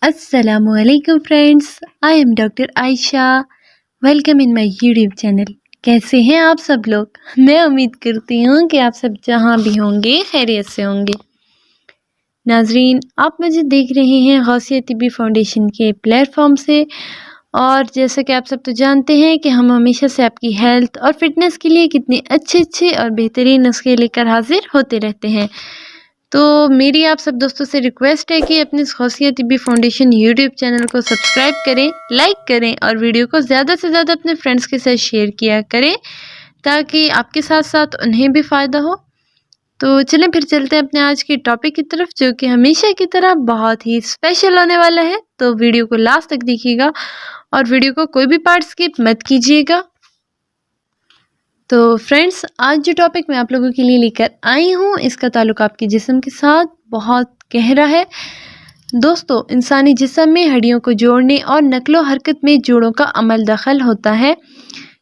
अस्सलामुअलैकुम friends, I am doctor Ayesha. Welcome in my YouTube channel. कैसे हैं आप सब लोग? मैं उम्मीद करती हूँ कि आप सब जहाँ भी होंगे खैरियत से होंगे। नाजरीन, आप मुझे देख रहे हैं गौसिया तिब्बी फाउंडेशन के प्लेटफॉर्म से, और जैसा कि आप सब तो जानते हैं कि हम हमेशा से आपकी हेल्थ और फिटनेस के लिए कितने अच्छे और बेहतरीन नुस्खे लेकर हाजिर होते रहते हैं। तो मेरी आप सब दोस्तों से रिक्वेस्ट है कि अपने गौसिया तिब्बी फाउंडेशन यूट्यूब चैनल को सब्सक्राइब करें, लाइक करें और वीडियो को ज़्यादा से ज़्यादा अपने फ्रेंड्स के साथ शेयर किया करें ताकि आपके साथ साथ उन्हें भी फ़ायदा हो। तो चलें फिर चलते हैं अपने आज के टॉपिक की तरफ, जो कि हमेशा की तरह बहुत ही स्पेशल होने वाला है। तो वीडियो को लास्ट तक देखिएगा और वीडियो को कोई भी पार्ट स्किप मत कीजिएगा। तो फ्रेंड्स, आज जो टॉपिक मैं आप लोगों के लिए लेकर आई हूँ, इसका ताल्लुक आपके जिस्म के साथ बहुत गहरा है। दोस्तों, इंसानी जिस्म में हड्डियों को जोड़ने और नक्लो हरकत में जोड़ों का अमल दखल होता है,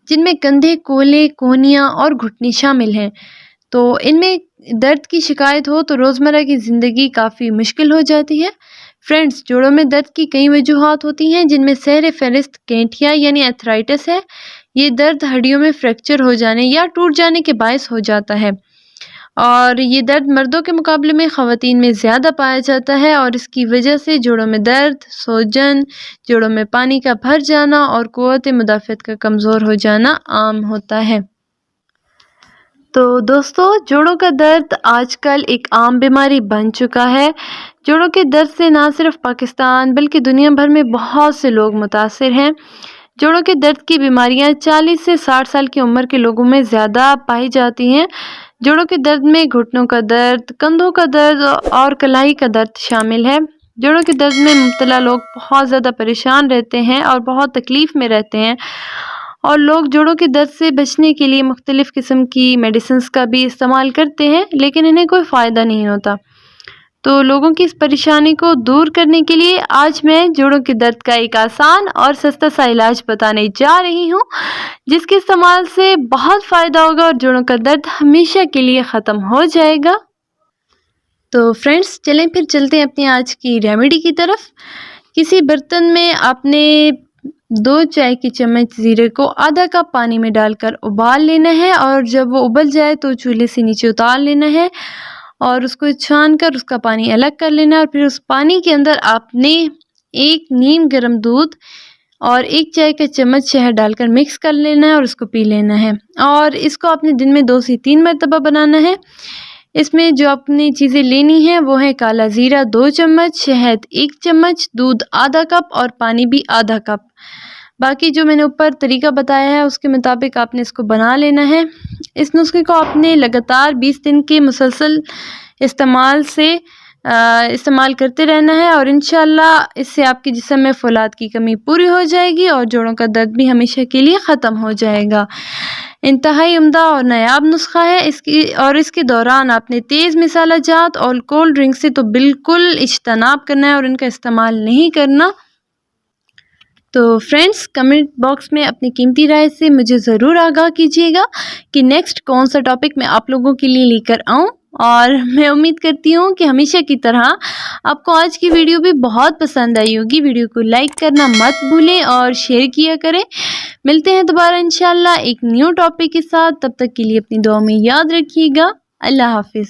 जिनमें कंधे, कोले, कोहनियाँ और घुटने शामिल हैं। तो इनमें दर्द की शिकायत हो तो रोज़मर्रा की ज़िंदगी काफ़ी मुश्किल हो जाती है। फ्रेंड्स, जोड़ों में दर्द की कई वजूहात होती हैं, जिनमें सहरे फहरिस्त गैंठिया यानी एथराइटिस है। ये दर्द हड्डियों में फ्रैक्चर हो जाने या टूट जाने के बायस हो जाता है, और ये दर्द मर्दों के मुकाबले में ख़वातीन में ज़्यादा पाया जाता है, और इसकी वजह से जोड़ों में दर्द, सूजन, जोड़ों में पानी का भर जाना और क़ुव्वत मुदाफ़अत का कमज़ोर हो जाना आम होता है। तो दोस्तों, जोड़ों का दर्द आजकल एक आम बीमारी बन चुका है। जोड़ों के दर्द से ना सिर्फ पाकिस्तान बल्कि दुनिया भर में बहुत से लोग मुतासिर हैं। जोड़ों के दर्द की बीमारियां 40 से 60 साल की उम्र के लोगों में ज़्यादा पाई जाती हैं। जोड़ों के दर्द में घुटनों का दर्द, कंधों का दर्द और कलाई का दर्द शामिल है। जोड़ों के दर्द में मुब्तला लोग बहुत ज़्यादा परेशान रहते हैं और बहुत तकलीफ़ में रहते हैं, और लोग जोड़ों के दर्द से बचने के लिए मुख्तलिफ़ किस्म की मेडिसिन्स का भी इस्तेमाल करते हैं, लेकिन इन्हें कोई फ़ायदा नहीं होता। तो लोगों की इस परेशानी को दूर करने के लिए आज मैं जोड़ों के दर्द का एक आसान और सस्ता सा इलाज बताने जा रही हूँ, जिसके इस्तेमाल से बहुत फ़ायदा होगा और जोड़ों का दर्द हमेशा के लिए ख़त्म हो जाएगा। तो फ्रेंड्स, चलें फिर चलते हैं अपनी आज की रेमेडी की तरफ। किसी बर्तन में आपने 2 चाय की चम्मच ज़ीरे को आधा कप पानी में डालकर उबाल लेना है, और जब वो उबल जाए तो चूल्हे से नीचे उतार लेना है और उसको छान कर उसका पानी अलग कर लेना है। और फिर उस पानी के अंदर आपने 1 नीम गर्म दूध और 1 चाय का चम्मच शहद डालकर मिक्स कर लेना है और उसको पी लेना है। और इसको आपने दिन में 2 से 3 मरतबा बनाना है। इसमें जो अपनी चीज़ें लेनी हैं वो है काला ज़ीरा 2 चम्मच, शहद 1 चम्मच, दूध आधा कप और पानी भी आधा कप। बाकी जो मैंने ऊपर तरीका बताया है उसके मुताबिक आपने इसको बना लेना है। इस नुस्खे को आपने लगातार 20 दिन के मुसलसल इस्तेमाल करते रहना है, और इंशाल्लाह इससे आपके जिस्म में फौलाद की कमी पूरी हो जाएगी और जोड़ों का दर्द भी हमेशा के लिए ख़त्म हो जाएगा। इंतहाई उम्दा और नायाब नुस्खा है। इसके दौरान आपने तेज़ मसाला जात और कोल्ड ड्रिंक से तो बिल्कुल इज्तनाब करना है और इनका इस्तेमाल नहीं करना। तो फ्रेंड्स, कमेंट बॉक्स में अपनी कीमती राय से मुझे ज़रूर आगाह कीजिएगा कि नेक्स्ट कौन सा टॉपिक मैं आप लोगों के लिए लेकर आऊँ, और मैं उम्मीद करती हूँ कि हमेशा की तरह आपको आज की वीडियो भी बहुत पसंद आई होगी। वीडियो को लाइक करना मत भूलें और शेयर किया करें। मिलते हैं दोबारा इंशाल्लाह एक न्यू टॉपिक के साथ। तब तक के लिए अपनी दुआ में याद रखिएगा। अल्लाह हाफिज़।